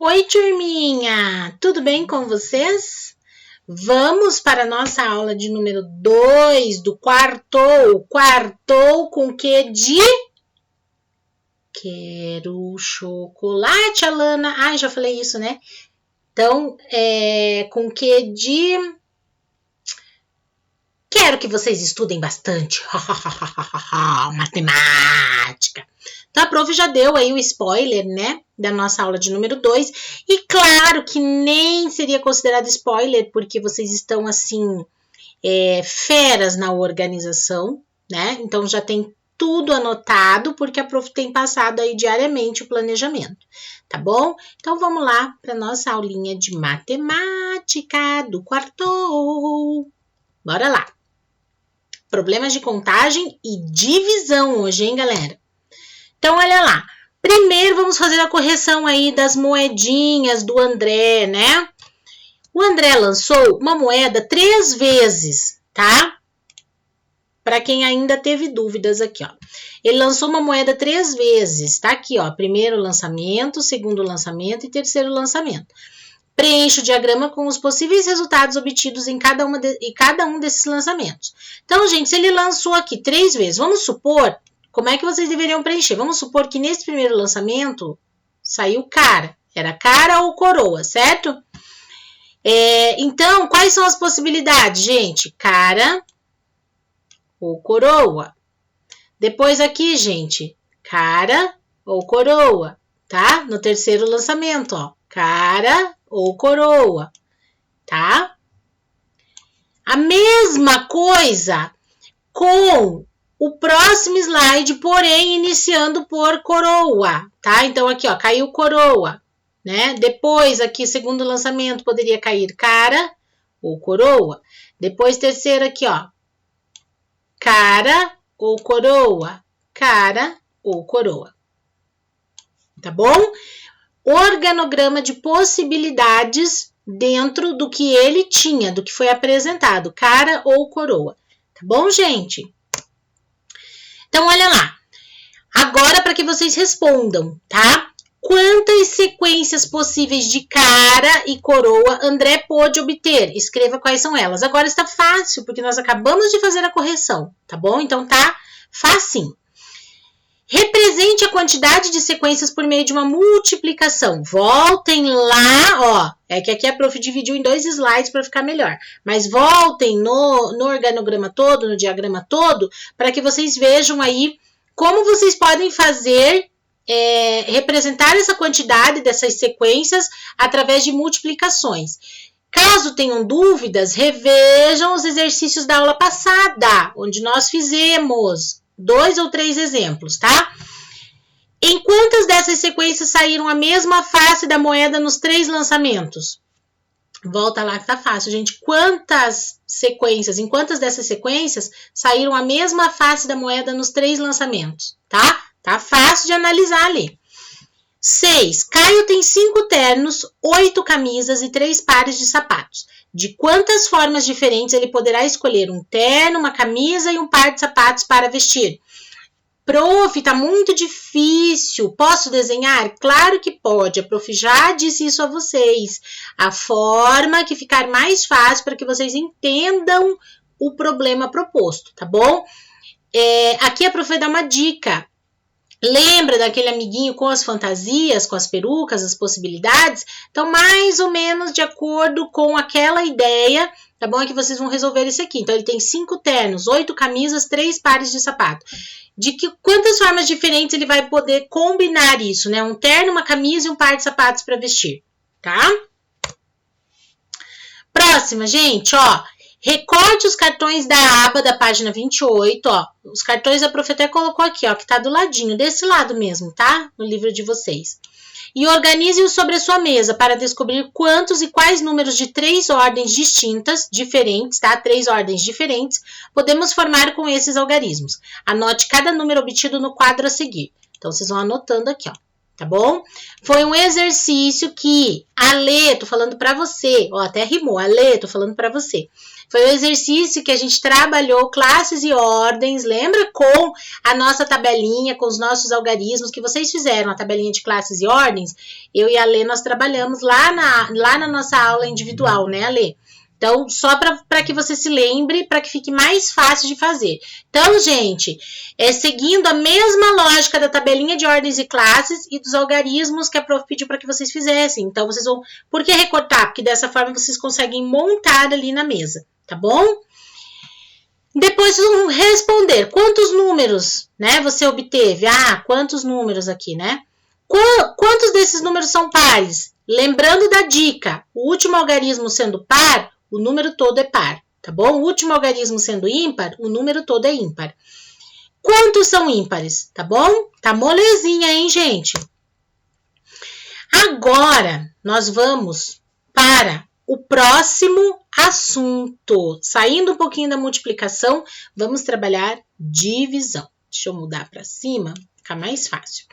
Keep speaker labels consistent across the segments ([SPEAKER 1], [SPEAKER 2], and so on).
[SPEAKER 1] Oi, turminha! Tudo bem com vocês? Vamos para a nossa aula de número 2 do quartou. Quartou com que de? Quero chocolate, Alana. Ai, já falei isso, né? Então, com que de? Quero que vocês estudem bastante. Matemática. Então, a prof já deu aí o spoiler, né? Da nossa aula de número 2. E claro que nem seria considerado spoiler, porque vocês estão, assim, feras na organização, né? Então, já tem tudo anotado, porque a prof tem passado aí diariamente o planejamento, tá bom? Então, vamos lá para nossa aulinha de matemática do quartou. Bora lá. Problemas de contagem e divisão hoje, hein, galera? Então, olha lá. Primeiro, vamos fazer a correção aí das moedinhas do André, né? O André lançou uma moeda 3 vezes, tá? Para quem ainda teve dúvidas aqui, ó. Ele lançou uma moeda 3 vezes, tá aqui, ó. Primeiro lançamento, segundo lançamento e terceiro lançamento. Preencha o diagrama com os possíveis resultados obtidos em cada um desses lançamentos. Então, gente, se ele lançou aqui 3 vezes, vamos supor, como é que vocês deveriam preencher? Vamos supor que nesse primeiro lançamento saiu cara. Era cara ou coroa, certo? Então, quais são as possibilidades, gente? Cara ou coroa. Depois aqui, gente, cara ou coroa, tá? No terceiro lançamento, ó, cara ou coroa, tá? A mesma coisa com o próximo slide, porém iniciando por coroa, tá? Então aqui, ó, caiu coroa, né? Depois aqui, segundo lançamento, poderia cair cara ou coroa. Depois terceiro aqui, ó, cara ou coroa, cara ou coroa, tá bom? Organograma de possibilidades dentro do que ele tinha, do que foi apresentado, cara ou coroa. Tá bom, gente? Então, olha lá. Agora, para que vocês respondam, tá? Quantas sequências possíveis de cara e coroa André pôde obter? Escreva quais são elas. Agora está fácil, porque nós acabamos de fazer a correção, tá bom? Então, tá facinho. Represente a quantidade de sequências por meio de uma multiplicação. Voltem lá, ó. É que aqui a prof dividiu em 2 slides para ficar melhor. Mas voltem no organograma todo, no diagrama todo, para que vocês vejam aí como vocês podem fazer, representar essa quantidade dessas sequências através de multiplicações. Caso tenham dúvidas, revejam os exercícios da aula passada, onde nós fizemos 2 ou 3 exemplos, tá? Em quantas dessas sequências saíram a mesma face da moeda nos 3 lançamentos? Volta lá que tá fácil, gente. Em quantas dessas sequências saíram a mesma face da moeda nos 3 lançamentos, tá? Tá fácil de analisar ali. 6. Caio tem 5 ternos, 8 camisas e 3 pares de sapatos. De quantas formas diferentes ele poderá escolher um terno, uma camisa e um par de sapatos para vestir? Prof, tá muito difícil. Posso desenhar? Claro que pode. A prof já disse isso a vocês. A forma que ficar mais fácil para que vocês entendam o problema proposto, tá bom? Aqui a prof vai dar uma dica. Lembra daquele amiguinho com as fantasias, com as perucas, as possibilidades? Então, mais ou menos de acordo com aquela ideia, tá bom? É que vocês vão resolver isso aqui. Então, ele tem 5 ternos, 8 camisas, 3 pares de sapato. Quantas formas diferentes ele vai poder combinar isso, né? Um terno, uma camisa e um par de sapatos para vestir, tá? Próxima, gente, ó. Recorte os cartões da aba da página 28, ó. Os cartões a prof até colocou aqui, ó, que tá do ladinho, desse lado mesmo, tá? No livro de vocês. E organize-os sobre a sua mesa para descobrir quantos e quais números de 3 ordens distintas, diferentes, tá? 3 ordens diferentes, podemos formar com esses algarismos. Anote cada número obtido no quadro a seguir. Então, vocês vão anotando aqui, ó. tá bom? Foi um exercício que a Lê, tô falando para você, ó, até rimou, a Lê, tô falando para você. Foi um exercício que a gente trabalhou classes e ordens, lembra? Com a nossa tabelinha, com os nossos algarismos que vocês fizeram, a tabelinha de classes e ordens. Eu e a Lê, nós trabalhamos lá na nossa aula individual, né, Lê? Então, só para que você se lembre, para que fique mais fácil de fazer. Então, gente, seguindo a mesma lógica da tabelinha de ordens e classes e dos algarismos que a prof pediu para que vocês fizessem. Então, vocês vão... Por que recortar? Porque dessa forma vocês conseguem montar ali na mesa, tá bom? Depois vocês vão responder quantos números, né, você obteve. Ah, quantos números aqui, né? Quantos desses números são pares? Lembrando da dica, o último algarismo sendo par, o número todo é par, tá bom? O último algarismo sendo ímpar, o número todo é ímpar. Quantos são ímpares, tá bom? Tá molezinha, hein, gente? Agora, nós vamos para o próximo assunto. Saindo um pouquinho da multiplicação, vamos trabalhar divisão. Deixa eu mudar para cima, fica mais fácil.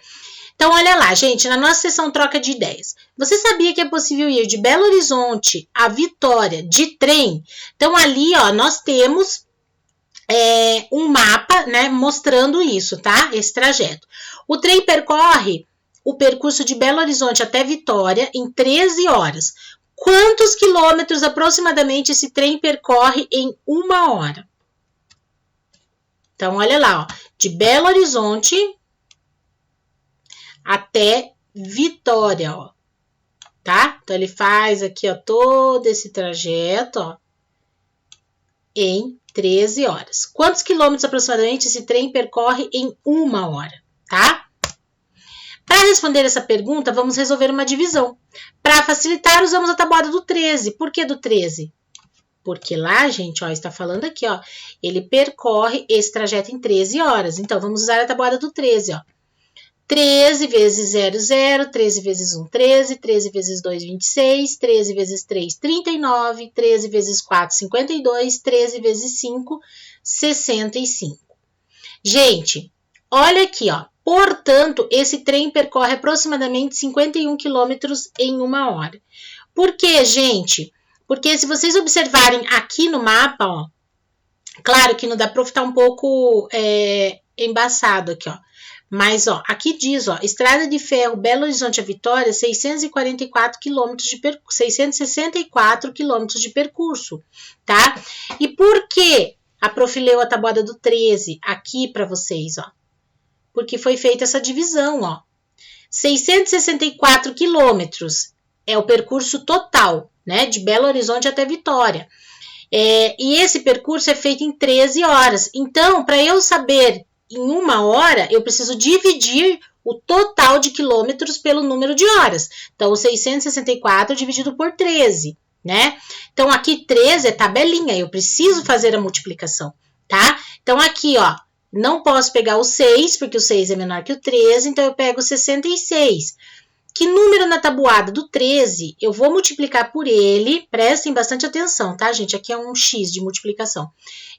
[SPEAKER 1] Então, olha lá, gente, na nossa sessão troca de ideias. Você sabia que é possível ir de Belo Horizonte a Vitória de trem? Então, ali, ó, nós temos um mapa, né, mostrando isso, tá? Esse trajeto. O trem percorre o percurso de Belo Horizonte até Vitória em 13 horas. Quantos quilômetros aproximadamente esse trem percorre em 1 hora? Então, olha lá, ó, de Belo Horizonte até Vitória, ó, tá? Então, ele faz aqui, ó, todo esse trajeto, ó, em 13 horas. Quantos quilômetros aproximadamente esse trem percorre em 1 hora, tá? Para responder essa pergunta, vamos resolver uma divisão. Para facilitar, usamos a tabuada do 13. Por que do 13? Porque lá, gente, ó, está falando aqui, ó, ele percorre esse trajeto em 13 horas. Então, vamos usar a tabuada do 13, ó. 13 vezes 0, 0, 13 vezes 1, 13, 13 vezes 2, 26, 13 vezes 3, 39, 13 vezes 4, 52, 13 vezes 5, 65. Gente, olha aqui, ó. Portanto, esse trem percorre aproximadamente 51 quilômetros em 1 hora. Por quê, gente? Porque se vocês observarem aqui no mapa, ó, claro que no da prof tá um pouco embaçado aqui, ó. Mas, ó, aqui diz, ó, Estrada de Ferro Belo Horizonte a Vitória, 664 quilômetros de 664 quilômetros de percurso, tá? E por que a prof leu a tabuada do 13 aqui para vocês, ó? Porque foi feita essa divisão, ó. 664 quilômetros é o percurso total, né, de Belo Horizonte até Vitória. E esse percurso é feito em 13 horas. Então, para eu saber em 1 hora, eu preciso dividir o total de quilômetros pelo número de horas. Então, o 664 dividido por 13, né? Então, aqui 13 é tabelinha, eu preciso fazer a multiplicação, tá? Então, aqui, ó, não posso pegar o 6, porque o 6 é menor que o 13, então eu pego o 66. Que número na tabuada do 13, eu vou multiplicar por ele, prestem bastante atenção, tá, gente? Aqui é um X de multiplicação.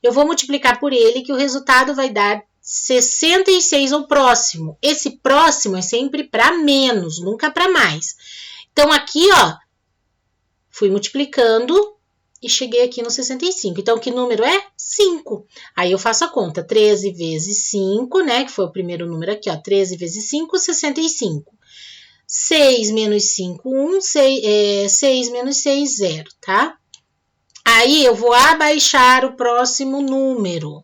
[SPEAKER 1] Eu vou multiplicar por ele, que o resultado vai dar 66 ou próximo. Esse próximo é sempre para menos, nunca para mais. Então, aqui, ó, fui multiplicando e cheguei aqui no 65. Então, que número é? 5. Aí, eu faço a conta. 13 vezes 5, né? Que foi o primeiro número aqui, ó. 13 vezes 5, 65. 6 menos 5, 1. 6 menos 6, 0, tá? Aí, eu vou abaixar o próximo número.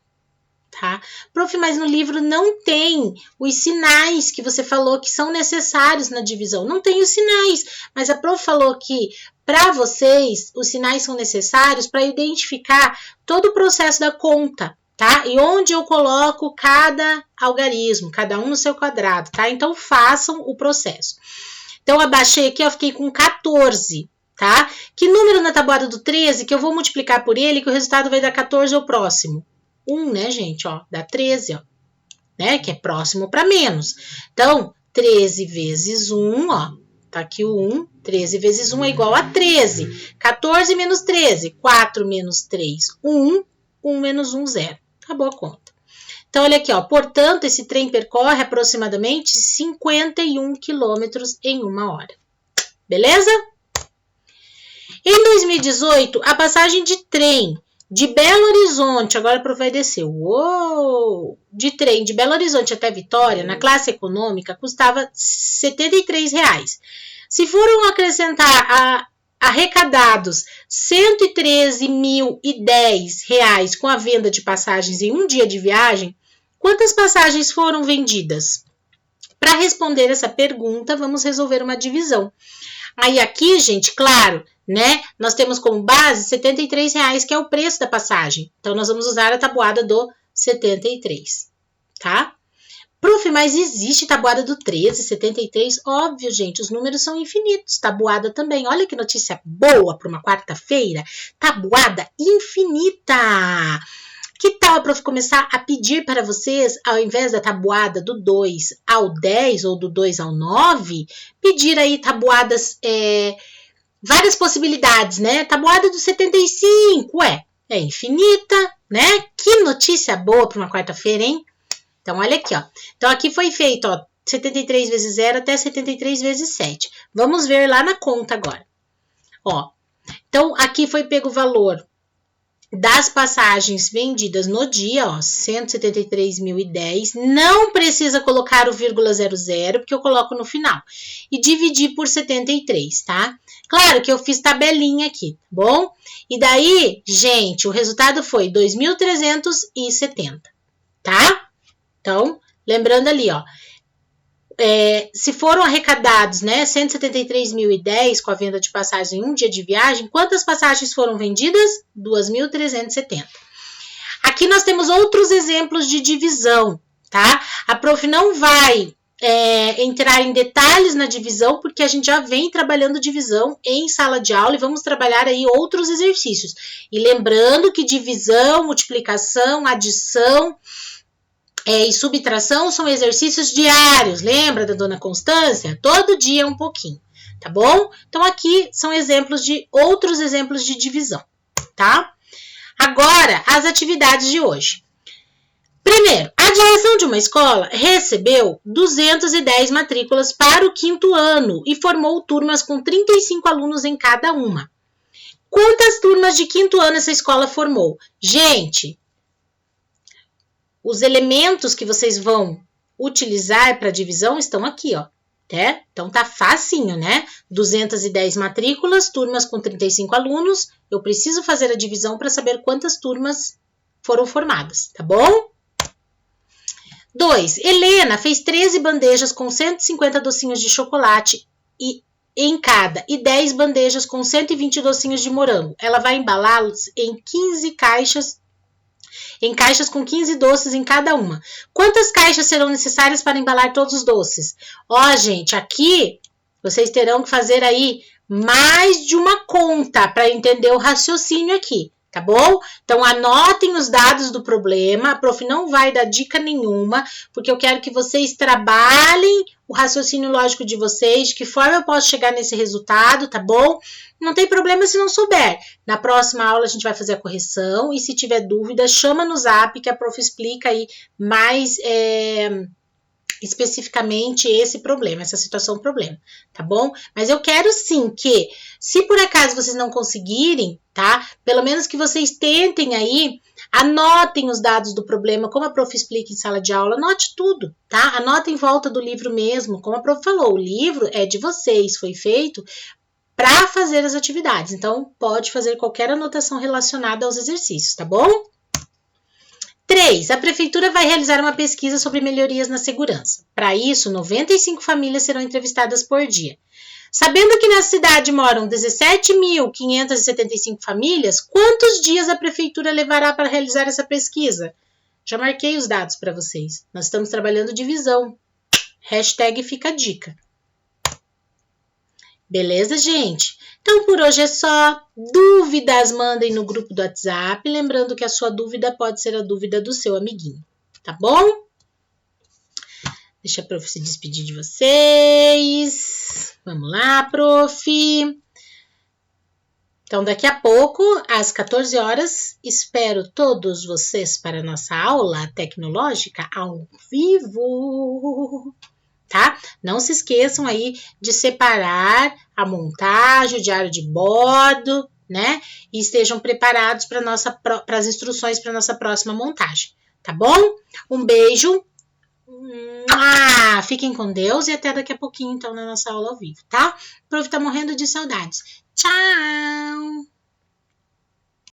[SPEAKER 1] Tá? Prof, mas no livro não tem os sinais que você falou que são necessários na divisão. Não tem os sinais, mas a prof falou que para vocês os sinais são necessários para identificar todo o processo da conta, tá? E onde eu coloco cada algarismo, cada um no seu quadrado, tá? Então façam o processo. Então abaixei aqui, eu fiquei com 14, tá? Que número na tabuada do 13 que eu vou multiplicar por ele que o resultado vai dar 14 ou próximo? 1, né, gente, ó, dá 13, ó, né, que é próximo para menos. Então, 13 vezes 1, ó, tá aqui o 1, 13 vezes 1 é igual a 13. 14 menos 13, 4 menos 3, 1, 1 menos 1, 0. Acabou a conta. Então, olha aqui, ó. Portanto, esse trem percorre aproximadamente 51 quilômetros em 1 hora. Beleza? Em 2018, a passagem de trem de Belo Horizonte, agora a prof vai descer, uou, de trem de Belo Horizonte até Vitória, na classe econômica, custava R$ 73,00. Se foram acrescentar arrecadados R$ 113.010 com a venda de passagens em um dia de viagem, quantas passagens foram vendidas? Para responder essa pergunta, vamos resolver uma divisão. Aí aqui, gente, claro, né? Nós temos como base R$ 73,00, que é o preço da passagem. Então, nós vamos usar a tabuada do 73, tá? Prof, mas existe tabuada do 13, 73? Óbvio, gente, os números são infinitos. Tabuada também. Olha que notícia boa para uma quarta-feira. Tabuada infinita. Que tal a prof começar a pedir para vocês, ao invés da tabuada do 2 ao 10 ou do 2 ao 9, pedir aí tabuadas, várias possibilidades, né? Tabuada do 75, é infinita, né? Que notícia boa para uma quarta-feira, hein? Então, olha aqui, ó. Então, aqui foi feito, ó, 73 vezes 0 até 73 vezes 7. Vamos ver lá na conta agora. Ó, então, aqui foi pego o valor das passagens vendidas no dia, ó, 173.010, não precisa colocar o vírgula 00, porque eu coloco no final, e dividir por 73, tá? Claro que eu fiz tabelinha aqui, tá bom? E daí, gente, o resultado foi 2.370, tá? Então, lembrando ali, ó, se foram arrecadados, né, 173.010 com a venda de passagens em um dia de viagem, quantas passagens foram vendidas? 2.370. Aqui nós temos outros exemplos de divisão, tá? A prof não vai entrar em detalhes na divisão, porque a gente já vem trabalhando divisão em sala de aula e vamos trabalhar aí outros exercícios. E lembrando que divisão, multiplicação, adição e subtração são exercícios diários, lembra da dona Constância? Todo dia um pouquinho, tá bom? Então, aqui são outros exemplos de divisão, tá? Agora, as atividades de hoje. Primeiro, a direção de uma escola recebeu 210 matrículas para o 5º ano e formou turmas com 35 alunos em cada uma. Quantas turmas de 5º ano essa escola formou? Gente, os elementos que vocês vão utilizar para divisão estão aqui, ó. Então, tá facinho, né? 210 matrículas, turmas com 35 alunos. Eu preciso fazer a divisão para saber quantas turmas foram formadas, tá bom? 2. Helena fez 13 bandejas com 150 docinhos de chocolate em cada e 10 bandejas com 120 docinhos de morango. Ela vai embalá-los em 15 caixas, em caixas com 15 doces em cada uma. Quantas caixas serão necessárias para embalar todos os doces? Ó, gente, aqui vocês terão que fazer aí mais de uma conta para entender o raciocínio aqui, tá bom? Então, anotem os dados do problema. A prof não vai dar dica nenhuma, porque eu quero que vocês trabalhem o raciocínio lógico de vocês, de que forma eu posso chegar nesse resultado, tá bom? Não tem problema se não souber. Na próxima aula a gente vai fazer a correção e se tiver dúvida, chama no zap que a prof explica aí mais especificamente esse problema, essa situação problema, tá bom? Mas eu quero sim que, se por acaso vocês não conseguirem, tá? Pelo menos que vocês tentem aí, anotem os dados do problema, como a prof explica em sala de aula, anote tudo, tá? Anota em volta do livro mesmo, como a prof falou, o livro é de vocês, foi feito para fazer as atividades, então pode fazer qualquer anotação relacionada aos exercícios, tá bom? 3. A prefeitura vai realizar uma pesquisa sobre melhorias na segurança. Para isso, 95 famílias serão entrevistadas por dia. Sabendo que na cidade moram 17.575 famílias, quantos dias a prefeitura levará para realizar essa pesquisa? Já marquei os dados para vocês. Nós estamos trabalhando divisão. Hashtag fica a dica. Beleza, gente? Então, por hoje é só. Dúvidas, mandem no grupo do WhatsApp. Lembrando que a sua dúvida pode ser a dúvida do seu amiguinho. Tá bom? Deixa a prof se despedir de vocês. Vamos lá, prof. Então, daqui a pouco, às 14 horas, espero todos vocês para a nossa aula tecnológica ao vivo, tá? Não se esqueçam aí de separar a montagem, o diário de bordo, né? E estejam preparados para as instruções para nossa próxima montagem, tá bom? Um beijo. Fiquem com Deus e até daqui a pouquinho, então, na nossa aula ao vivo, tá? O prof tá morrendo de saudades. Tchau!